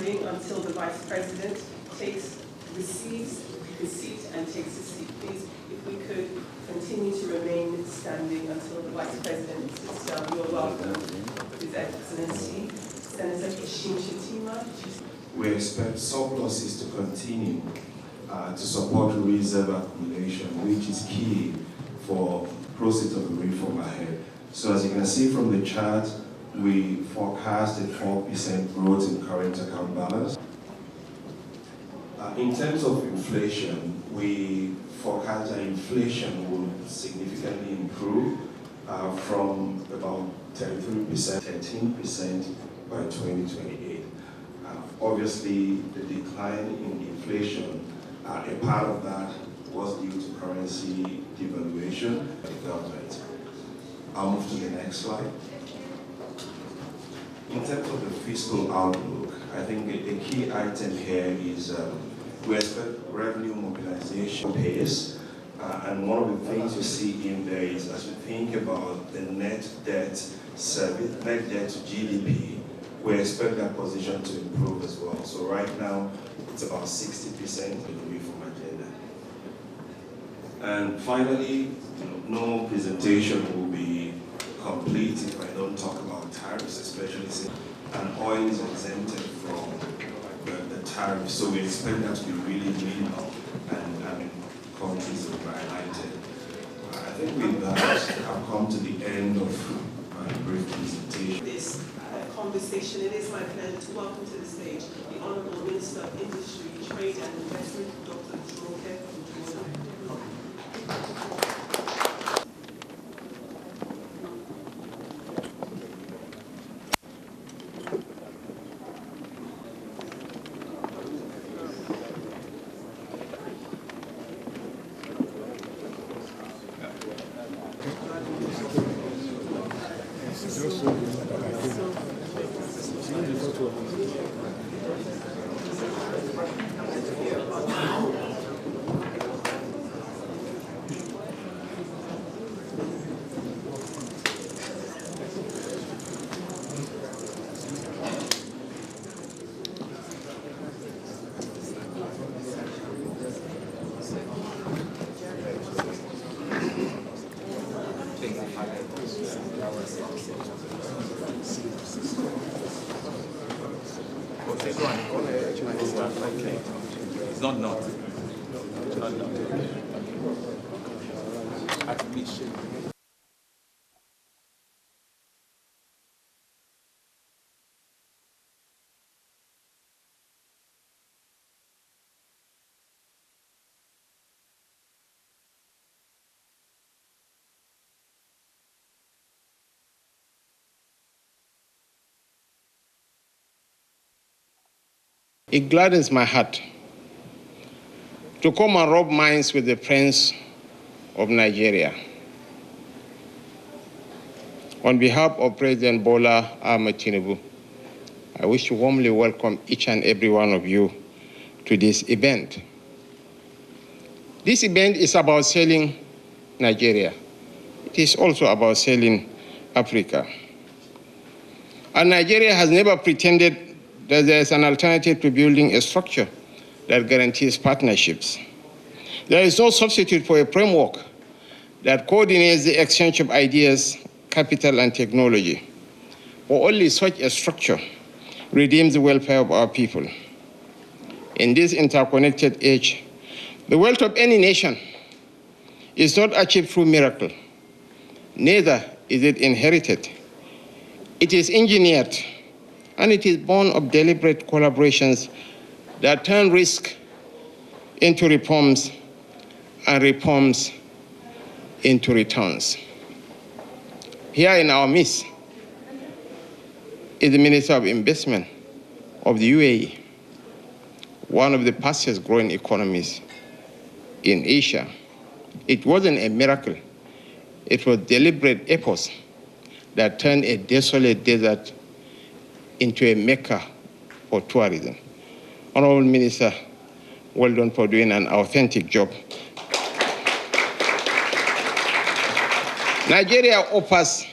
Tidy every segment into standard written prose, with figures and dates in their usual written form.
standing until the Vice President receives his seat and takes his seat. Please, if we could continue to remain standing until the Vice President sits down. You are welcome, His Excellency, Senator Shettima. We expect surpluses to continue to support reserve accumulation, which is key for process of the reform ahead. So as you can see from the chart, we forecast a 4% growth in current account balance. In terms of inflation, we forecast that inflation will significantly improve from about 33%, 13% by 2028. Obviously, the decline in inflation, a part of that was due to currency devaluation by the government. I'll move to the next slide. In terms of the fiscal outlook, I think a key item here is we expect revenue mobilization pace, and one of the things you see in there is as we think about the net debt service, net debt to GDP, we expect that position to improve as well. So right now, it's about 60% in the reform agenda. And finally, no presentation will be complete if I don't talk about tariffs, especially since oil is exempted from the tariffs. So we expect that to be really minimal and countries will be highlighted. I think with that, I've come to the end of my brief presentation. This conversation, it is my pleasure to welcome to the stage the Honourable Minister of Industry, Trade and Investment, Dr. Jumoke. It's not. Admission. It gladdens my heart to come and rub minds with the Prince of Nigeria. On behalf of President Bola Ahmed Tinubu, I wish to warmly welcome each and every one of you to this event. This event is about selling Nigeria. It is also about selling Africa. And Nigeria has never pretended that there is an alternative to building a structure that guarantees partnerships. There is no substitute for a framework that coordinates the exchange of ideas, capital, and technology. For only such a structure redeems the welfare of our people. In this interconnected age, the wealth of any nation is not achieved through miracle. Neither is it inherited. It is engineered, and it is born of deliberate collaborations that turn risk into reforms and reforms into returns. Here in our midst is the Minister of Investment of the UAE, one of the fastest growing economies in Asia. It wasn't a miracle. It was deliberate efforts that turned a desolate desert into a mecca for tourism. Honorable Minister, well done for doing an authentic job. Nigeria offers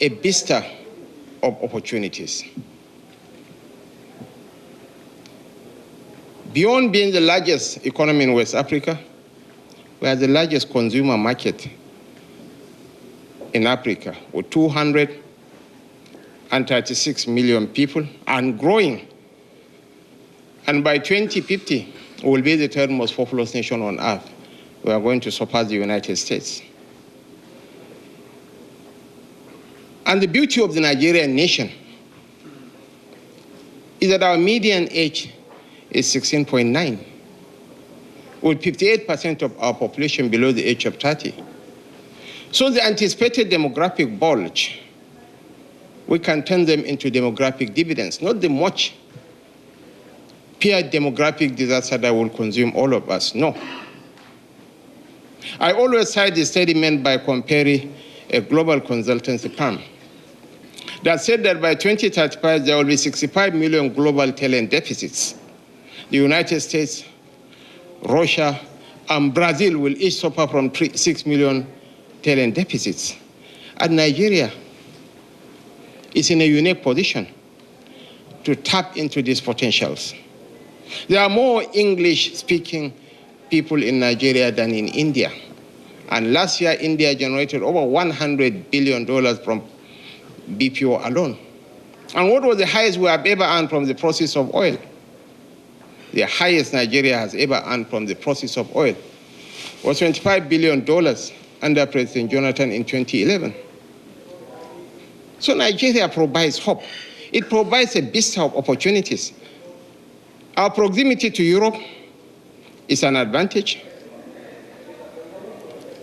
a vista of opportunities. Beyond being the largest economy in West Africa, we are the largest consumer market in Africa with 236 million people and growing. And by 2050, we will be the third most populous nation on earth. We are going to surpass the United States. And the beauty of the Nigerian nation is that our median age is 16.9, with 58% of our population below the age of 30. So the anticipated demographic bulge, we can turn them into demographic dividends, not the much peer demographic disaster that will consume all of us, no. I always cite the study meant by comparing a global consultancy firm that said that by 2035, there will be 65 million global talent deficits. The United States, Russia, and Brazil will each suffer from 6 million talent deficits. And Nigeria is in a unique position to tap into these potentials. There are more English-speaking people in Nigeria than in India. And last year, India generated over $100 billion from BPO alone. And what was the highest we have ever earned from the process of oil? The highest Nigeria has ever earned from the process of oil was $25 billion under President Jonathan in 2011. So Nigeria provides hope. It provides a vista of opportunities. Our proximity to Europe is an advantage.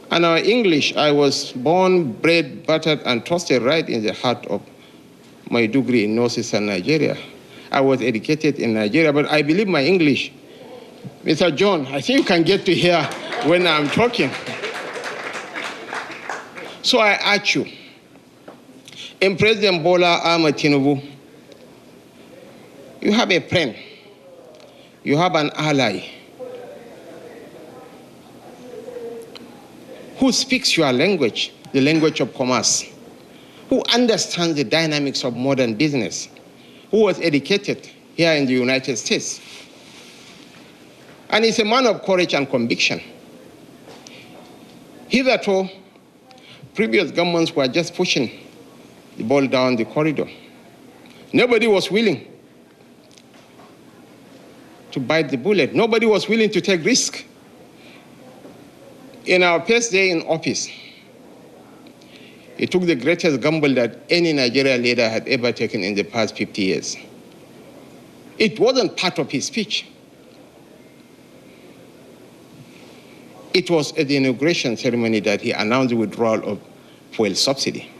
And our English, I was born, bred, buttered, and toasted right in the heart of Maiduguri in northeastern Nigeria. I was educated in Nigeria, but I believe my English. Mr. John, I think you can get to hear when I'm talking. So I ask you, in President Bola Ahmed Tinubu, you have a friend, you have an ally who speaks your language, the language of commerce, who understands the dynamics of modern business, who was educated here in the United States. And he's a man of courage and conviction. Hitherto, previous governments were just pushing the ball down the corridor. Nobody was willing to bite the bullet. Nobody was willing to take risk. In our first day in office, he took the greatest gamble that any Nigerian leader had ever taken in the past 50 years. It wasn't part of his speech. It was at the inauguration ceremony that he announced the withdrawal of fuel subsidy.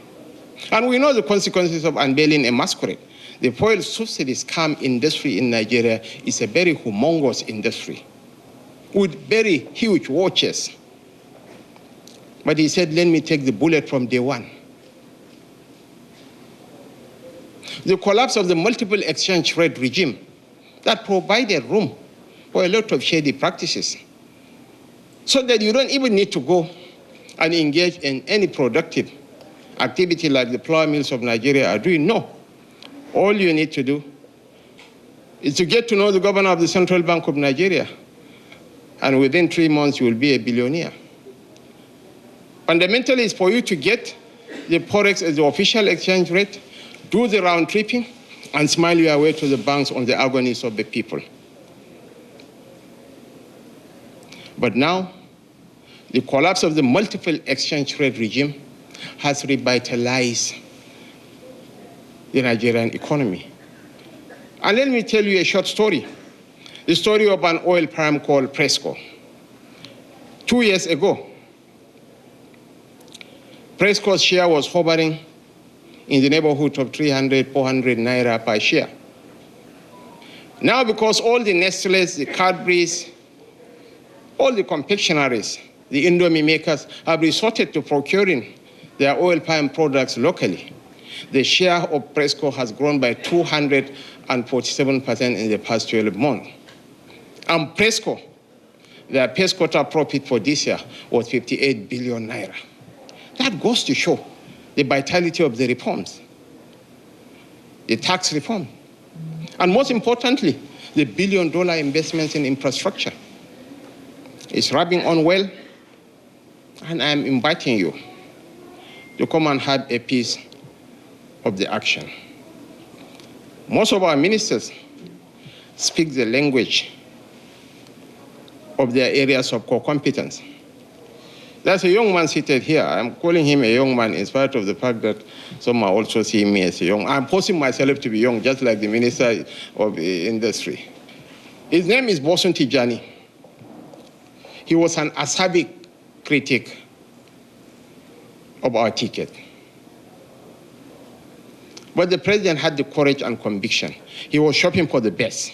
And we know the consequences of unveiling a masquerade. The fuel subsidy scam industry in Nigeria is a very humongous industry with very huge war chests. But he said, let me take the bullet from day one. The collapse of the multiple exchange rate regime that provided room for a lot of shady practices, so that you don't even need to go and engage in any productive activity like the flour mills of Nigeria are doing. No. All you need to do is to get to know the governor of the Central Bank of Nigeria, and within 3 months you will be a billionaire. Fundamentally, it's for you to get the Forex as the official exchange rate, do the round tripping, and smile your way to the banks on the agonies of the people. But now, the collapse of the multiple exchange rate regime has revitalized the Nigerian economy. And let me tell you a short story, the story of an oil firm called Presco. 2 years ago, Presco's share was hovering in the neighborhood of 300, 400 naira per share. Now, because all the Nestles, the Cadburys, all the confectionaries, the Indomie makers have resorted to procuring their oil palm products locally, the share of Presco has grown by 247% in the past 12 months. And Presco, their first quarter profit for this year was 58 billion naira. That goes to show the vitality of the reforms, the tax reform. And most importantly, the billion-dollar investments in infrastructure. It's rubbing on well, and I'm inviting you to come and have a piece of the action. Most of our ministers speak the language of their areas of core competence. There's a young man seated here. I'm calling him a young man in spite of the fact that some are also seeing me as a young. I'm forcing myself to be young, just like the Minister of Industry. His name is Bosun Tijani. He was an acerbic critic of our ticket. But the president had the courage and conviction. He was shopping for the best,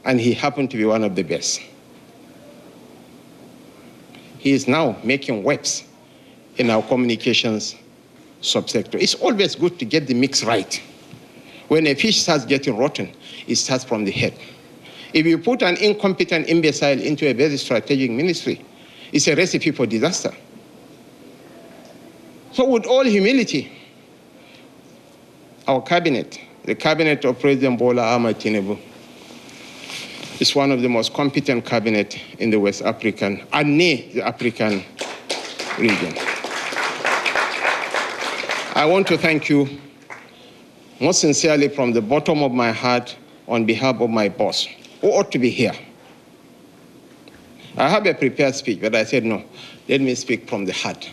and he happened to be one of the best. He is now making waves in our communications subsector. It's always good to get the mix right. When a fish starts getting rotten, it starts from the head. If you put an incompetent imbecile into a very strategic ministry, it's a recipe for disaster. So with all humility, our cabinet, the cabinet of President Bola Ahmed Tinubu, is one of the most competent cabinets in the West African and the African region. I want to thank you most sincerely from the bottom of my heart on behalf of my boss, who ought to be here. I have a prepared speech, but I said, no, let me speak from the heart.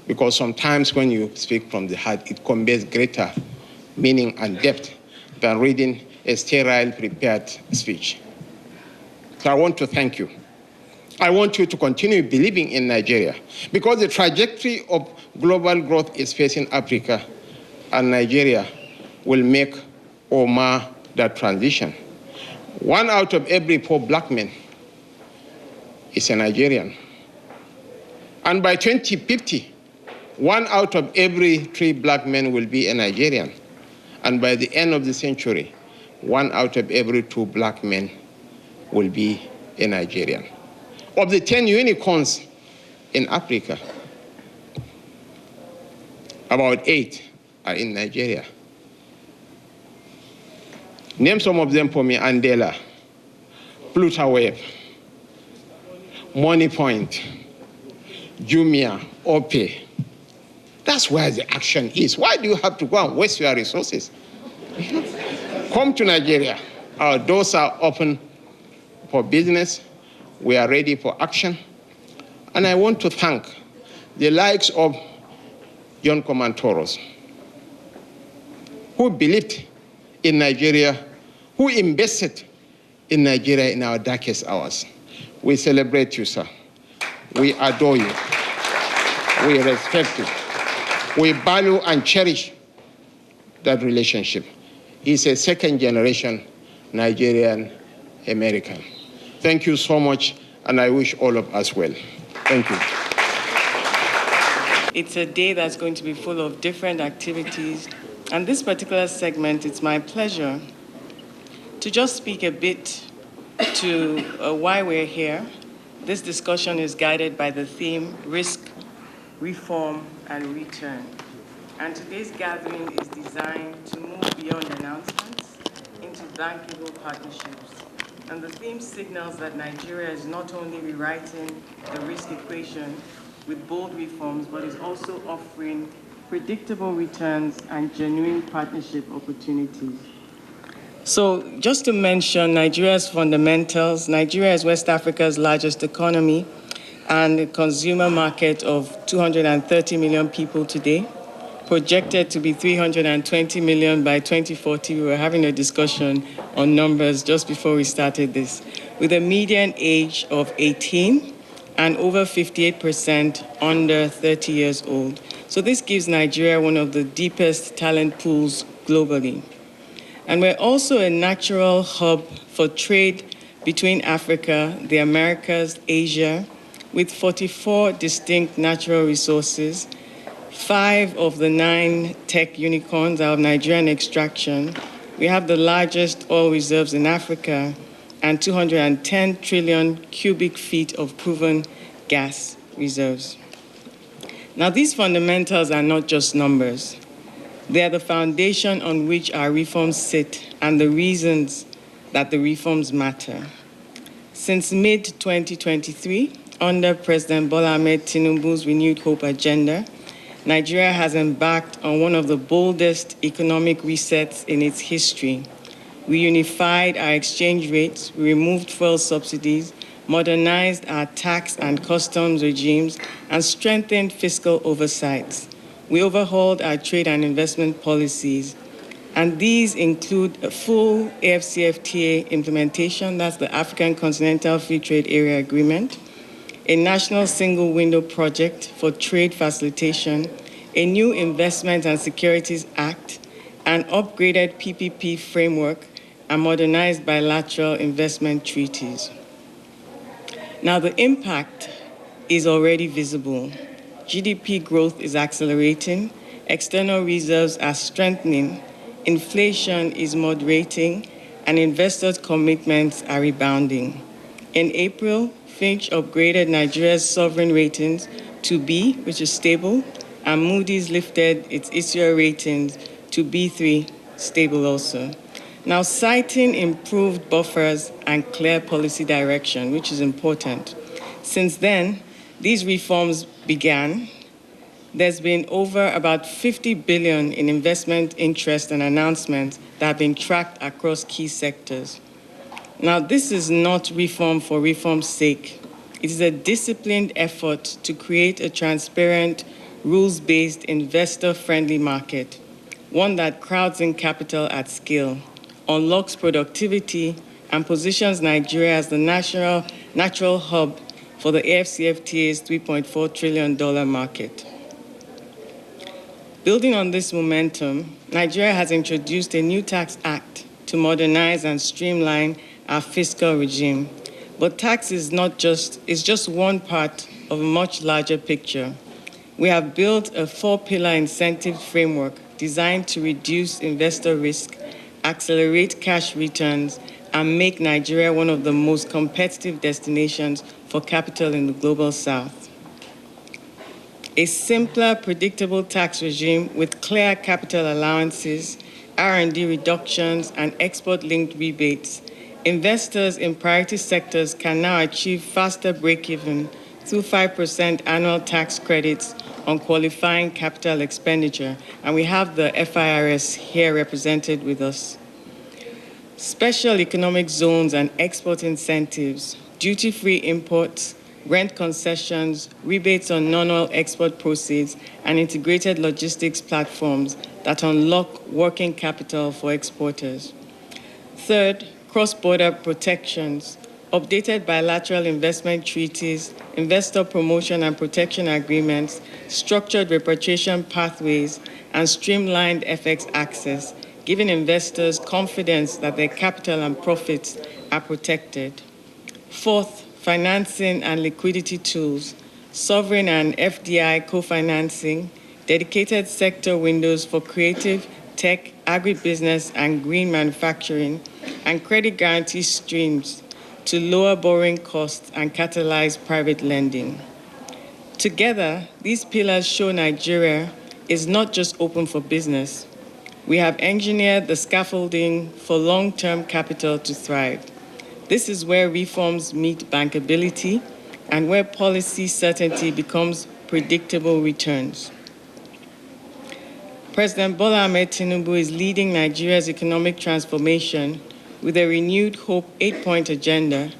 Because sometimes when you speak from the heart, it conveys greater meaning and depth than reading a sterile prepared speech. So I want to thank you. I want you to continue believing in Nigeria, because the trajectory of global growth is facing Africa, and Nigeria will make or mar that transition. 1 out of every 4 black men is a Nigerian. And by 2050, 1 out of every 3 black men will be a Nigerian. And by the end of the century, 1 out of every 2 black men will be a Nigerian. Of the 10 unicorns in Africa, about 8 are in Nigeria. Name some of them for me: Andela, Plutaweb, Money Point, Jumia, Ope. That's where the action is. Why do you have to go and waste your resources? Come to Nigeria. Our doors are open for business. We are ready for action. And I want to thank the likes of John Komantoros, who believed in Nigeria, who invested in Nigeria in our darkest hours. We celebrate you, sir. We adore you. We respect you. We value and cherish that relationship. He's a second-generation Nigerian American. Thank you so much, and I wish all of us well. Thank you. It's a day that's going to be full of different activities. And this particular segment, it's my pleasure to just speak a bit to why we're here. This discussion is guided by the theme, Risk, Reform, and Return. And today's gathering is designed to move beyond announcements into bankable partnerships. And the theme signals that Nigeria is not only rewriting the risk equation with bold reforms, but is also offering predictable returns and genuine partnership opportunities. So just to mention Nigeria's fundamentals, Nigeria is West Africa's largest economy and a consumer market of 230 million people today, projected to be 320 million by 2040. We were having a discussion on numbers just before we started this, with a median age of 18 and over 58% under 30 years old. So this gives Nigeria one of the deepest talent pools globally. And we're also a natural hub for trade between Africa, the Americas, Asia, with 44 distinct natural resources. 5 of the 9 tech unicorns are of Nigerian extraction. We have the largest oil reserves in Africa and 210 trillion cubic feet of proven gas reserves. Now, these fundamentals are not just numbers. They are the foundation on which our reforms sit and the reasons that the reforms matter. Since mid-2023, under President Bola Ahmed Tinubu's Renewed Hope agenda, Nigeria has embarked on one of the boldest economic resets in its history. We unified our exchange rates, we removed fuel subsidies, modernized our tax and customs regimes, and strengthened fiscal oversight. We overhauled our trade and investment policies, and these include a full AfCFTA implementation, that's the African Continental Free Trade Area Agreement, a national single window project for trade facilitation, a new Investment and Securities Act, an upgraded PPP framework, and modernized bilateral investment treaties. Now, the impact is already visible. GDP growth is accelerating, external reserves are strengthening, inflation is moderating, and investors' commitments are rebounding. In April, Fitch upgraded Nigeria's sovereign ratings to B, which is stable, and Moody's lifted its issuer ratings to B3, stable also. Now, citing improved buffers and clear policy direction, which is important. Since then, these reforms began. There's been over about 50 billion in investment interest and announcements that have been tracked across key sectors. Now, this is not reform for reform's sake. It is a disciplined effort to create a transparent, rules-based, investor-friendly market, one that crowds in capital at scale, unlocks productivity, and positions Nigeria as the natural hub for the AfCFTA's $3.4 trillion market. Building on this momentum, Nigeria has introduced a new tax act to modernize and streamline our fiscal regime. But tax is just one part of a much larger picture. We have built a 4-pillar incentive framework designed to reduce investor risk, accelerate cash returns, and make Nigeria one of the most competitive destinations for capital in the global south. A simpler, predictable tax regime with clear capital allowances, R&D reductions, and export-linked rebates, investors in priority sectors can now achieve faster break-even through 5% annual tax credits on qualifying capital expenditure, and we have the FIRS here represented with us. Special economic zones and export incentives, duty-free imports, rent concessions, rebates on non-oil export proceeds, and integrated logistics platforms that unlock working capital for exporters. Third, cross-border protections, updated bilateral investment treaties, investor promotion and protection agreements, structured repatriation pathways, and streamlined FX access, giving investors confidence that their capital and profits are protected. Fourth, financing and liquidity tools, sovereign and FDI co-financing, dedicated sector windows for creative, tech, agribusiness, and green manufacturing, and credit guarantee streams to lower borrowing costs and catalyze private lending. Together, these pillars show Nigeria is not just open for business. We have engineered the scaffolding for long-term capital to thrive. This is where reforms meet bankability and where policy certainty becomes predictable returns. President Bola Ahmed Tinubu is leading Nigeria's economic transformation with a renewed hope 8-point agenda,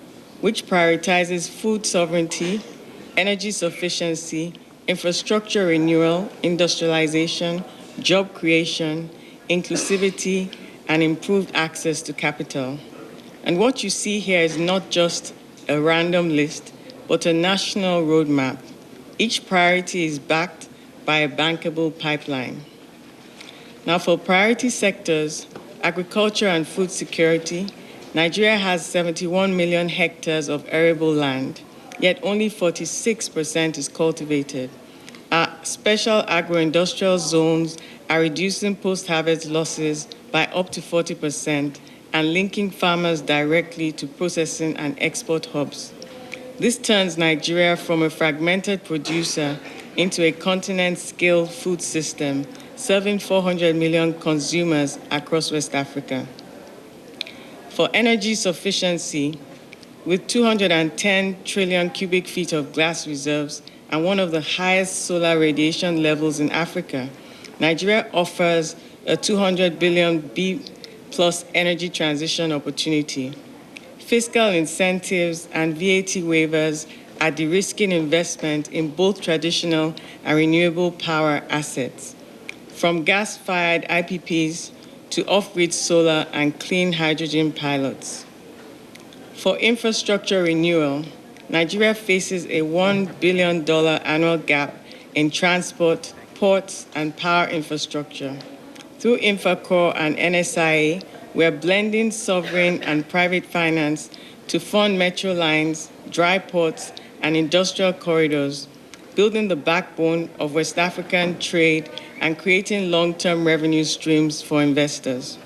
which prioritizes food sovereignty, energy sufficiency, infrastructure renewal, industrialization, job creation, inclusivity, and improved access to capital. And what you see here is not just a random list, but a national roadmap. Each priority is backed by a bankable pipeline. Now, for priority sectors, agriculture and food security, Nigeria has 71 million hectares of arable land, yet only 46% is cultivated. Our special agro-industrial zones are reducing post-harvest losses by up to 40% and linking farmers directly to processing and export hubs. This turns Nigeria from a fragmented producer into a continent-scale food system, serving 400 million consumers across West Africa. for energy sufficiency, with 210 trillion cubic feet of glass reserves and one of the highest solar radiation levels in Africa, Nigeria offers a 200 billion B+ energy transition opportunity. Fiscal incentives and VAT waivers are de-risking investment in both traditional and renewable power assets, from gas-fired IPPs to off-grid solar and clean hydrogen pilots. For infrastructure renewal, Nigeria faces a $1 billion annual gap in transport, ports, and power infrastructure. Through InfraCore and NSIA, we are blending sovereign and private finance to fund metro lines, dry ports, and industrial corridors, building the backbone of West African trade and creating long-term revenue streams for investors.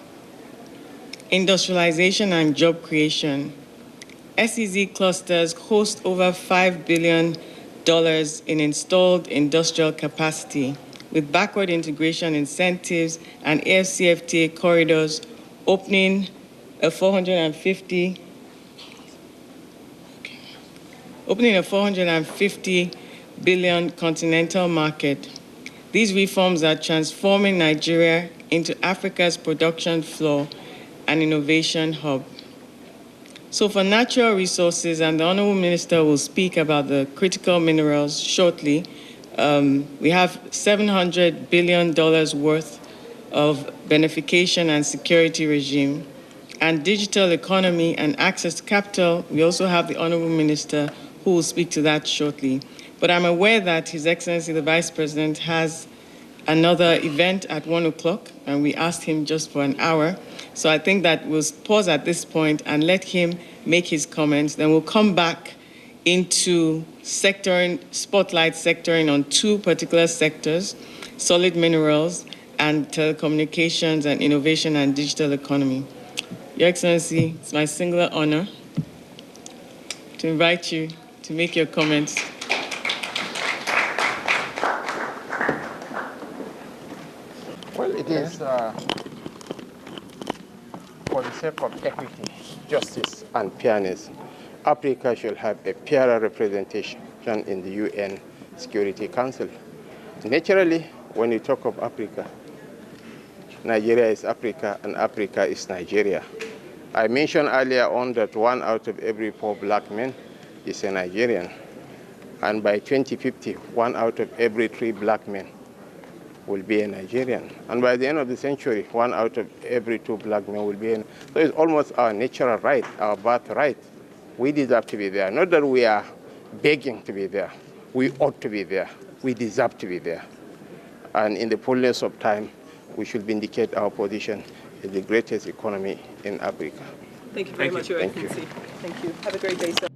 Industrialization and job creation. SEZ clusters host over $5 billion in installed industrial capacity, with backward integration incentives and AFCFTA corridors opening a 450 billion continental market. These reforms are transforming Nigeria into Africa's production floor and innovation hub. So for natural resources, and the Honorable Minister will speak about the critical minerals shortly, we have $700 billion worth of beneficiation and security regime. And digital economy and access to capital, we also have the Honorable Minister who will speak to that shortly. But I'm aware that His Excellency the Vice President has another event at 1 o'clock, and we asked him just for an hour. So I think that we'll pause at this point and let him make his comments. Then we'll come back into spotlight sectoring on two particular sectors, solid minerals and telecommunications and innovation and digital economy. Your Excellency, it's my singular honor to invite you to make your comments. Well, it is for the sake of equity, justice, and fairness, Africa should have a fairer representation in the UN Security Council. Naturally, when you talk of Africa, Nigeria is Africa and Africa is Nigeria. I mentioned earlier on that 1 out of every 4 black men is a Nigerian. And by 2050, 1 out of every 3 black men will be a Nigerian. And by the end of the century, 1 out of every 2 black men will be a... So it's almost our natural right, our birthright. We deserve to be there. Not that we are begging to be there. We ought to be there. We deserve to be there. And in the fullness of time, we should vindicate our position as the greatest economy in Africa. Thank you very much, Your Excellency. Thank you. Have a great day, sir.